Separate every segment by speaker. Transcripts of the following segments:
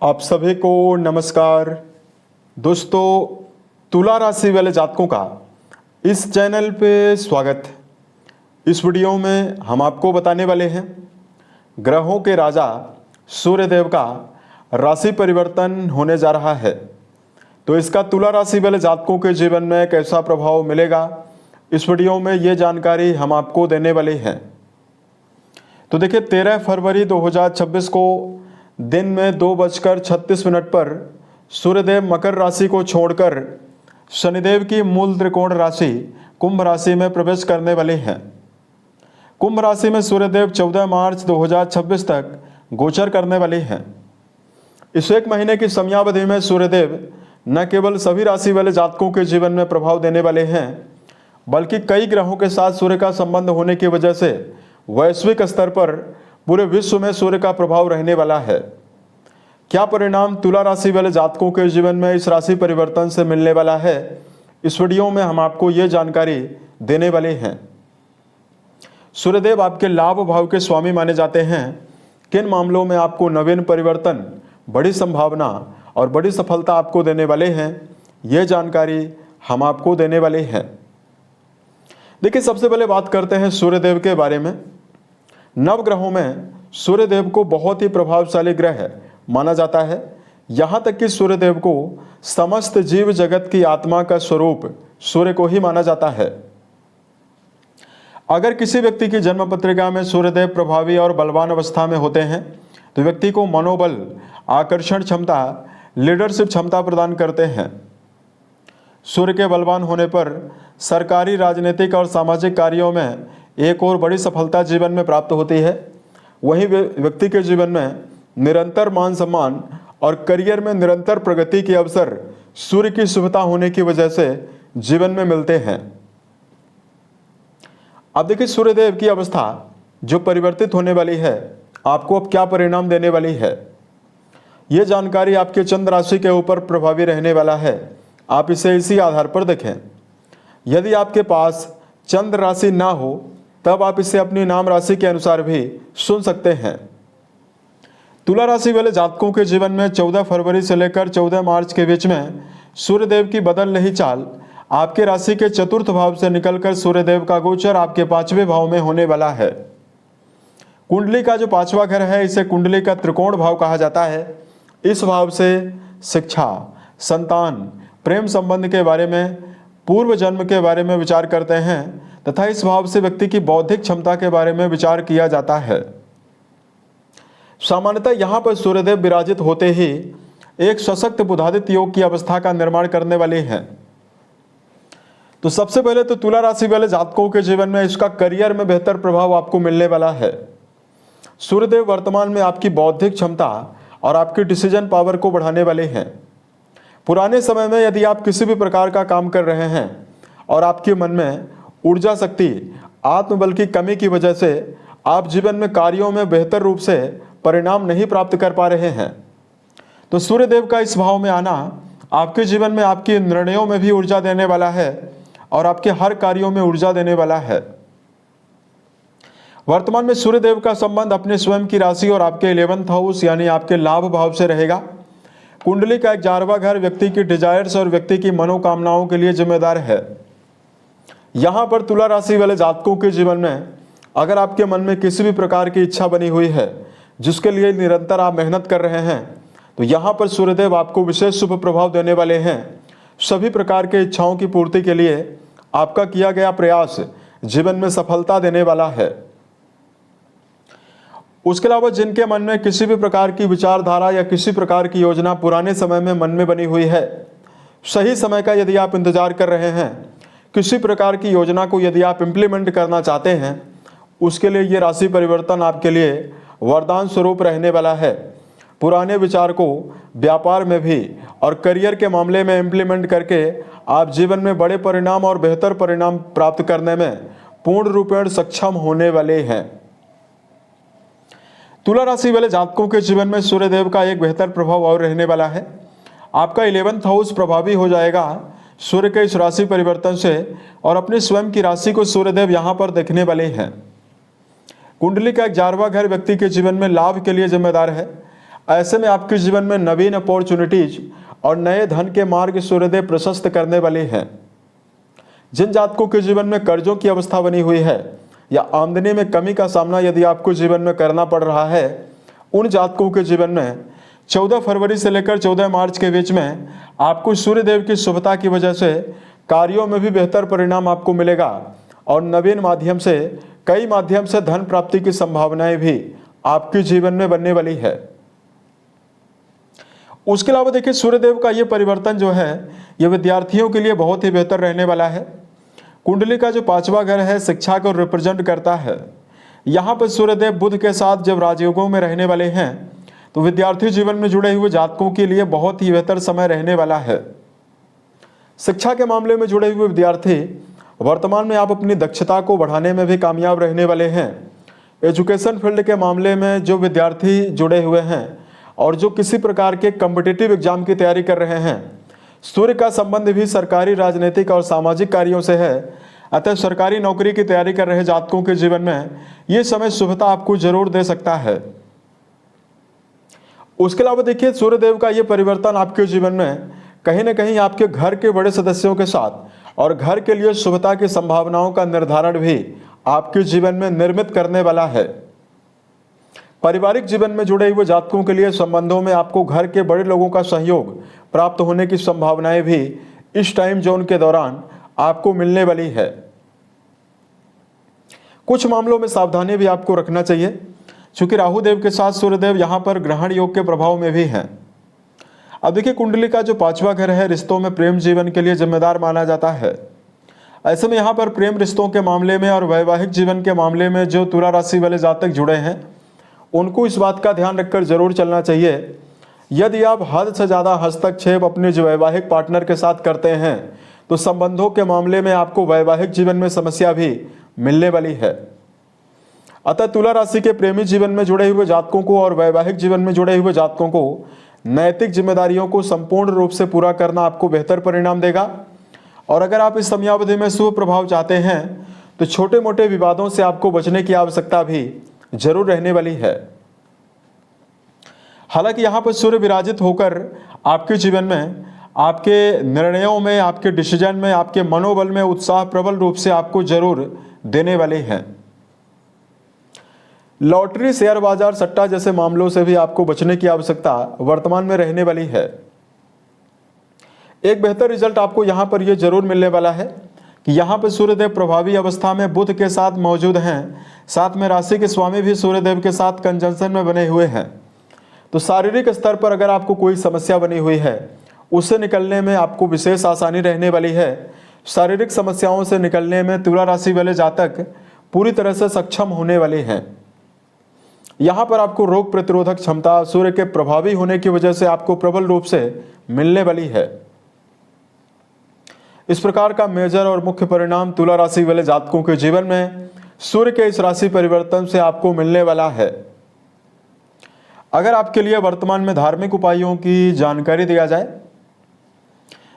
Speaker 1: आप सभी को नमस्कार। दोस्तों, तुला राशि वाले जातकों का इस चैनल पे स्वागत है। इस वीडियो में हम आपको बताने वाले हैं ग्रहों के राजा सूर्यदेव का राशि परिवर्तन होने जा रहा है, तो इसका तुला राशि वाले जातकों के जीवन में कैसा प्रभाव मिलेगा, इस वीडियो में ये जानकारी हम आपको देने वाले हैं। तो देखिए, 13 फरवरी 2026 को दिन में 2:36 पर सूर्यदेव मकर राशि को छोड़कर शनिदेव की मूल त्रिकोण राशि कुंभ राशि में प्रवेश करने वाले हैं। कुंभ राशि में सूर्यदेव 14 मार्च 2026 तक गोचर करने वाले हैं। इस एक महीने की समयावधि में सूर्यदेव न केवल सभी राशि वाले जातकों के जीवन में प्रभाव देने वाले हैं, बल्कि कई ग्रहों के साथ सूर्य का संबंध होने की वजह से वैश्विक स्तर पर पूरे विश्व में सूर्य का प्रभाव रहने वाला है। क्या परिणाम तुला राशि वाले जातकों के जीवन में इस राशि परिवर्तन से मिलने वाला है, इस वीडियो में हम आपको ये जानकारी देने वाले हैं। सूर्यदेव आपके लाभ भाव के स्वामी माने जाते हैं। किन मामलों में आपको नवीन परिवर्तन, बड़ी संभावना और बड़ी सफलता आपको देने वाले हैं, ये जानकारी हम आपको देने वाले हैं। देखिए, सबसे पहले बात करते हैं सूर्यदेव के बारे में। नवग्रहों में सूर्यदेव को बहुत ही प्रभावशाली ग्रह माना जाता है। यहाँ तक कि सूर्यदेव को समस्त जीव जगत की आत्मा का स्वरूप सूर्य को ही माना जाता है। अगर किसी व्यक्ति की जन्म पत्रिका में सूर्यदेव प्रभावी और बलवान अवस्था में होते हैं तो व्यक्ति को मनोबल, आकर्षण क्षमता, लीडरशिप क्षमता प्रदान करते हैं। सूर्य के बलवान होने पर सरकारी, राजनीतिक और सामाजिक कार्यों में एक और बड़ी सफलता जीवन में प्राप्त होती है। वहीं व्यक्ति के जीवन में निरंतर मान सम्मान और करियर में निरंतर प्रगति के अवसर सूर्य की शुभता होने की वजह से जीवन में मिलते हैं। अब देखिए, सूर्यदेव की अवस्था जो परिवर्तित होने वाली है, आपको अब क्या परिणाम देने वाली है, ये जानकारी आपके चंद्र राशि के ऊपर प्रभावी रहने वाला है। आप इसे इसी आधार पर देखें। यदि आपके पास चंद्र राशि ना हो तब आप इसे अपनी नाम राशि के अनुसार भी सुन सकते हैं। तुला राशि वाले जातकों के जीवन में 14 फरवरी से लेकर 14 मार्च के बीच में सूर्यदेव की बदल रही चाल आपके राशि के चतुर्थ भाव से निकलकर सूर्यदेव का गोचर आपके 5वें भाव में होने वाला है। कुंडली का जो 5वां घर है, इसे कुंडली का त्रिकोण भाव कहा जाता है। इस भाव से शिक्षा, संतान, प्रेम संबंध के बारे में, पूर्व जन्म के बारे में विचार करते हैं तथा इस भाव से व्यक्ति की बौद्धिक क्षमता के बारे में विचार किया जाता है। सामान्यतः यहाँ पर सूर्यदेव विराजित होते ही एक सशक्त बुधादित्य योग की अवस्था का निर्माण करने वाले हैं। तो सबसे पहले तो तुला राशि वाले जातकों के जीवन में इसका करियर में बेहतर प्रभाव आपको मिलने वाला है। सूर्यदेव वर्तमान में आपकी बौद्धिक क्षमता और आपकी डिसीजन पावर को बढ़ाने वाले हैं। पुराने समय में यदि आप किसी भी प्रकार का काम कर रहे हैं और आपके मन में ऊर्जा शक्ति, आत्मबल की कमी की वजह से आप जीवन में कार्यों में बेहतर रूप से परिणाम नहीं प्राप्त कर पा रहे हैं, तो सूर्यदेव का इस भाव में आना आपके जीवन में आपके निर्णयों में भी ऊर्जा देने वाला है और आपके हर कार्यों में ऊर्जा देने वाला है। वर्तमान में सूर्यदेव का संबंध अपने स्वयं की राशि और आपके 11th हाउस यानी आपके लाभ भाव से रहेगा। कुंडली का 11वां घर व्यक्ति की डिजायर्स और व्यक्ति की मनोकामनाओं के लिए जिम्मेदार है। यहाँ पर तुला राशि वाले जातकों के जीवन में अगर आपके मन में किसी भी प्रकार की इच्छा बनी हुई है जिसके लिए निरंतर आप मेहनत कर रहे हैं, तो यहाँ पर सूर्यदेव आपको विशेष शुभ प्रभाव देने वाले हैं। सभी प्रकार के इच्छाओं की पूर्ति के लिए आपका किया गया प्रयास जीवन में सफलता देने वाला है। उसके अलावा जिनके मन में किसी भी प्रकार की विचारधारा या किसी प्रकार की योजना पुराने समय में मन में बनी हुई है, सही समय का यदि आप इंतजार कर रहे हैं, किसी प्रकार की योजना को यदि आप इम्प्लीमेंट करना चाहते हैं, उसके लिए ये राशि परिवर्तन आपके लिए वरदान स्वरूप रहने वाला है। पुराने विचार को व्यापार में भी और करियर के मामले में इम्प्लीमेंट करके आप जीवन में बड़े परिणाम और बेहतर परिणाम प्राप्त करने में पूर्ण रूपेण सक्षम होने वाले हैं। तुला राशि वाले जातकों के जीवन में सूर्यदेव का एक बेहतर प्रभाव और रहने वाला है। आपका 11th हाउस प्रभावी हो जाएगा सूर्य के इस राशि परिवर्तन से और अपने स्वयं की राशि को सूर्यदेव यहाँ पर देखने वाले हैं। कुंडली का 11वां घर व्यक्ति के जीवन में लाभ के लिए जिम्मेदार है। ऐसे में आपके जीवन में नवीन अपॉर्चुनिटीज और नए धन के मार्ग सूर्यदेव प्रशस्त करने वाले हैं। जिन जातकों के जीवन में कर्जों की अवस्था बनी हुई है या आमदनी में कमी का सामना यदि आपको जीवन में करना पड़ रहा है, उन जातकों के जीवन में 14 फरवरी से लेकर 14 मार्च के बीच में आपको सूर्यदेव की शुभता की वजह से कार्यों में भी बेहतर परिणाम आपको मिलेगा और नवीन माध्यम से कई माध्यम से धन प्राप्ति की संभावनाएं भी आपके जीवन में बनने वाली है। उसके अलावा देखिए, सूर्यदेव का ये परिवर्तन जो है ये विद्यार्थियों के लिए बहुत ही बेहतर रहने वाला है। कुंडली का जो 5वां घर है शिक्षा को रिप्रेजेंट करता है। यहाँ पर सूर्यदेव बुध के साथ जब राजयोगों में रहने वाले हैं तो विद्यार्थी जीवन में जुड़े हुए जातकों के लिए बहुत ही बेहतर समय रहने वाला है। शिक्षा के मामले में जुड़े हुए विद्यार्थी वर्तमान में आप अपनी दक्षता को बढ़ाने में भी कामयाब रहने वाले हैं। एजुकेशन फील्ड के मामले में जो विद्यार्थी जुड़े हुए हैं और जो किसी प्रकार के कॉम्पिटिटिव एग्जाम की तैयारी कर रहे हैं, सूर्य का संबंध भी सरकारी, राजनीतिक और सामाजिक कार्यों से है। अतः सरकारी नौकरी की तैयारी कर रहे जातकों के जीवन में ये समय शुभता आपको जरूर दे सकता है। उसके अलावा देखिए, सूर्यदेव का ये परिवर्तन आपके जीवन में कहीं ना कहीं आपके घर के बड़े सदस्यों के साथ और घर के लिए शुभता की संभावनाओं का निर्धारण भी आपके जीवन में निर्मित करने वाला है। पारिवारिक जीवन में जुड़े हुए जातकों के लिए संबंधों में आपको घर के बड़े लोगों का सहयोग प्राप्त होने की संभावनाएं भी इस टाइम जोन के दौरान आपको मिलने वाली है। कुछ मामलों में सावधानी भी आपको रखना चाहिए, क्योंकि राहु देव के साथ सूर्यदेव यहां पर ग्रहण योग के प्रभाव में भी हैं। अब देखिए, कुंडली का जो 5वां घर है रिश्तों में प्रेम जीवन के लिए जिम्मेदार माना जाता है। ऐसे में यहाँ पर प्रेम रिश्तों के मामले में और वैवाहिक जीवन के मामले में जो तुला राशि वाले जातक जुड़े हैं उनको इस बात का ध्यान रखकर जरूर चलना चाहिए। यदि आप हद से ज़्यादा हस्तक्षेप अपने जो वैवाहिक पार्टनर के साथ करते हैं तो संबंधों के मामले में आपको वैवाहिक जीवन में समस्या भी मिलने वाली है। अतः तुला राशि के प्रेमी जीवन में जुड़े हुए जातकों को और वैवाहिक जीवन में जुड़े हुए जातकों को नैतिक जिम्मेदारियों को संपूर्ण रूप से पूरा करना आपको बेहतर परिणाम देगा। और अगर आप इस समयावधि में शुभ प्रभाव चाहते हैं तो छोटे मोटे विवादों से आपको बचने की आवश्यकता भी जरूर रहने वाली है। हालांकि यहाँ पर सूर्य विराजित होकर आपके जीवन में, आपके निर्णयों में, आपके डिसीजन में, आपके मनोबल में उत्साह प्रबल रूप से आपको जरूर देने वाले हैं। लॉटरी, शेयर बाजार, सट्टा जैसे मामलों से भी आपको बचने की आवश्यकता वर्तमान में रहने वाली है। एक बेहतर रिजल्ट आपको यहाँ पर यह जरूर मिलने वाला है कि यहाँ पर सूर्यदेव प्रभावी अवस्था में बुध के साथ मौजूद हैं, साथ में राशि के स्वामी भी सूर्यदेव के साथ कंजंक्शन में बने हुए हैं। तो शारीरिक स्तर पर अगर आपको कोई समस्या बनी हुई है उससे निकलने में आपको विशेष आसानी रहने वाली है। शारीरिक समस्याओं से निकलने में तुला राशि वाले जातक पूरी तरह से सक्षम होने वाले हैं। यहाँ पर आपको रोग प्रतिरोधक क्षमता सूर्य के प्रभावी होने की वजह से आपको प्रबल रूप से मिलने वाली है। इस प्रकार का मेजर और मुख्य परिणाम तुला राशि वाले जातकों के जीवन में सूर्य के इस राशि परिवर्तन से आपको मिलने वाला है। अगर आपके लिए वर्तमान में धार्मिक उपायों की जानकारी दिया जाए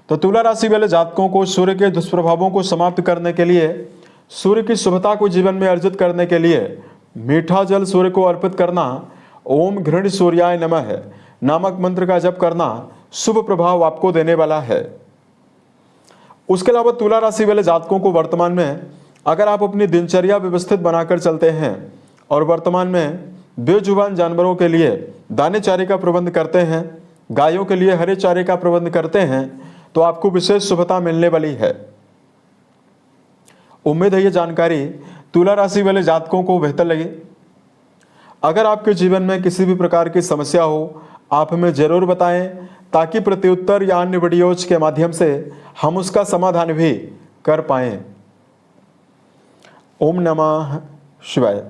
Speaker 1: तो तुला राशि वाले जातकों को सूर्य के दुष्प्रभावों को समाप्त करने के लिए, सूर्य की शुभता को जीवन में अर्जित करने के लिए मीठा जल सूर्य को अर्पित करना, ओम घृण सूर्याय नमः नामक मंत्र का जप करना शुभ प्रभाव आपको देने वाला है। उसके अलावा तुला राशि वाले जातकों को वर्तमान में अगर आप अपनी दिनचर्या व्यवस्थित बनाकर चलते हैं और वर्तमान में बेजुबान जानवरों के लिए दाने चारे का प्रबंध करते हैं, गायों के लिए हरे चारे का प्रबंध करते हैं, तो आपको विशेष शुभता मिलने वाली है। उम्मीद है ये जानकारी तुला राशि वाले जातकों को बेहतर लगे। अगर आपके जीवन में किसी भी प्रकार की समस्या हो आप हमें जरूर बताएं, ताकि प्रत्युत्तर या अन्य वीडियोज के माध्यम से हम उसका समाधान भी कर पाएं। ओम नमः शिवाय।